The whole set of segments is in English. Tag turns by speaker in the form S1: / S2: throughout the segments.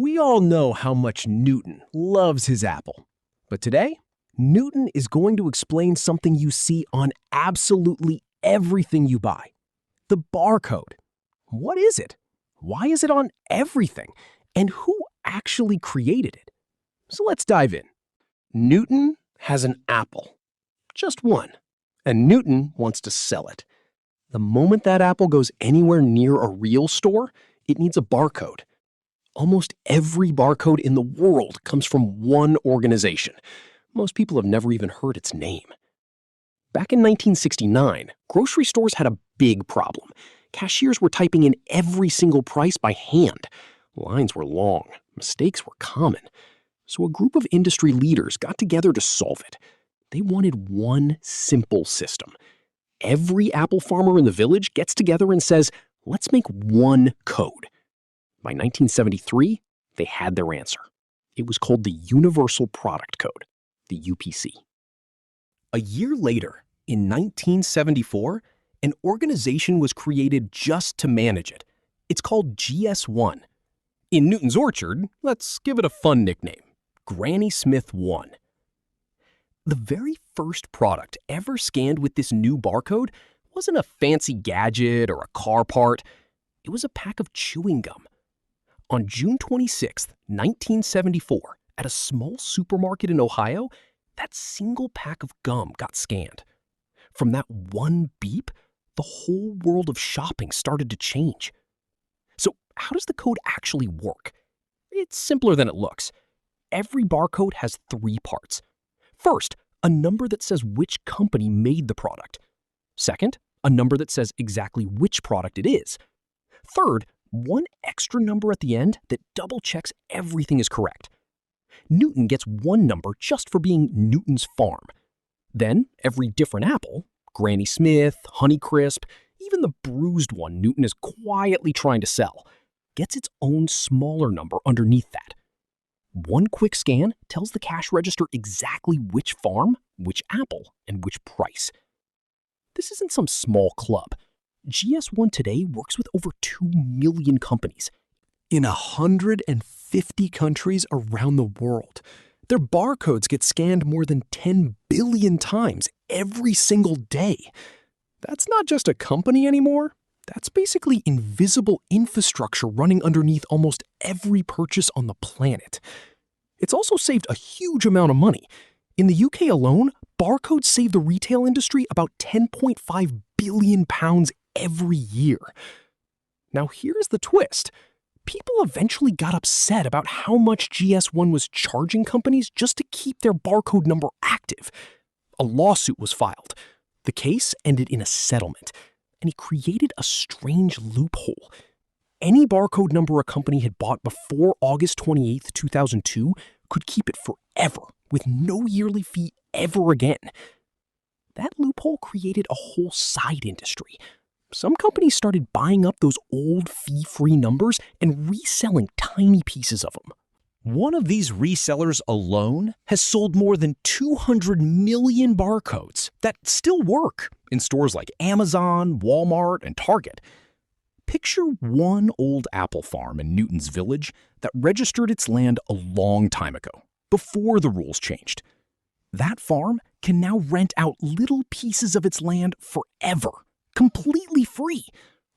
S1: We all know how much Newton loves his apple. But today, Newton is going to explain something you see on absolutely everything you buy. The barcode. What is it? Why is it on everything? And who actually created it? So let's dive in. Newton has an apple. Just one. And Newton wants to sell it. The moment that apple goes anywhere near a real store, it needs a barcode. Almost every barcode in the world comes from one organization. Most people have never even heard its name. Back in 1969, grocery stores had a big problem. Cashiers were typing in every single price by hand. Lines were long. Mistakes were common. So a group of industry leaders got together to solve it. They wanted one simple system. Every apple farmer in the village gets together and says, let's make one code. By 1973, they had their answer. It was called the Universal Product Code, the UPC. A year later, in 1974, an organization was created just to manage it. It's called GS1. In Newton's Orchard, let's give it a fun nickname, Granny Smith 1. The very first product ever scanned with this new barcode wasn't a fancy gadget or a car part. It was a pack of chewing gum. On June 26, 1974, at a small supermarket in Ohio, that single pack of gum got scanned. From that one beep, the whole world of shopping started to change. So how does the code actually work? It's simpler than it looks. Every barcode has three parts. First, a number that says which company made the product. Second, a number that says exactly which product it is. Third, one extra number at the end that double-checks everything is correct. Newton gets one number just for being Newton's farm. Then, every different apple, Granny Smith, Honeycrisp, even the bruised one Newton is quietly trying to sell, gets its own smaller number underneath that. One quick scan tells the cash register exactly which farm, which apple, and which price. This isn't some small club. GS1 today works with over 2 million companies in 150 countries around the world. Their barcodes get scanned more than 10 billion times every single day. That's not just a company anymore. That's basically invisible infrastructure running underneath almost every purchase on the planet. It's also saved a huge amount of money. In the UK alone, barcodes save the retail industry about £10.5 billion every year. Now here's the twist. People eventually got upset about how much GS1 was charging companies just to keep their barcode number active. A lawsuit was filed. The case ended in a settlement, and it created a strange loophole. Any barcode number a company had bought before August 28, 2002 could keep it forever with no yearly fee ever again. That loophole created a whole side industry. Some companies started buying up those old fee-free numbers and reselling tiny pieces of them.
S2: One of these resellers alone has sold more than 200 million barcodes that still work in stores like Amazon, Walmart, and Target. Picture one old apple farm in Newton's Village that registered its land a long time ago, before the rules changed. That farm can now rent out little pieces of its land forever, completely free,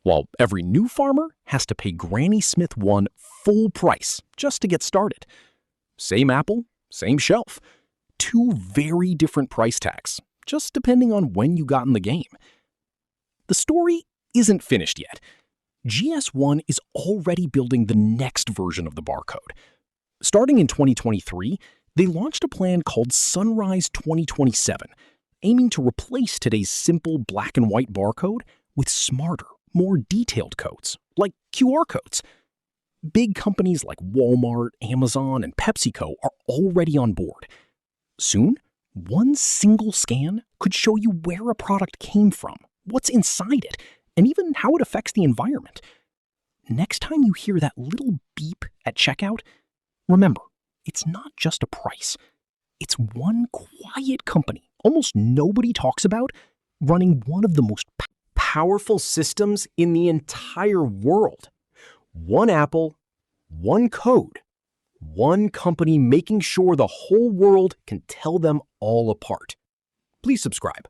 S2: while every new farmer has to pay Granny Smith 1 full price just to get started. Same apple, same shelf. Two very different price tags, just depending on when you got in the game. The story isn't finished yet. GS1 is already building the next version of the barcode. Starting in 2023, they launched a plan called Sunrise 2027, aiming to replace today's simple black and white barcode with smarter, more detailed codes, like QR codes. Big companies like Walmart, Amazon, and PepsiCo are already on board. Soon, one single scan could show you where a product came from, what's inside it, and even how it affects the environment. Next time you hear that little beep at checkout, remember, it's not just a price. It's one quiet company almost nobody talks about running one of the most powerful systems in the entire world. One apple, one code,
S1: One company making sure the whole world can tell them all apart. Please subscribe.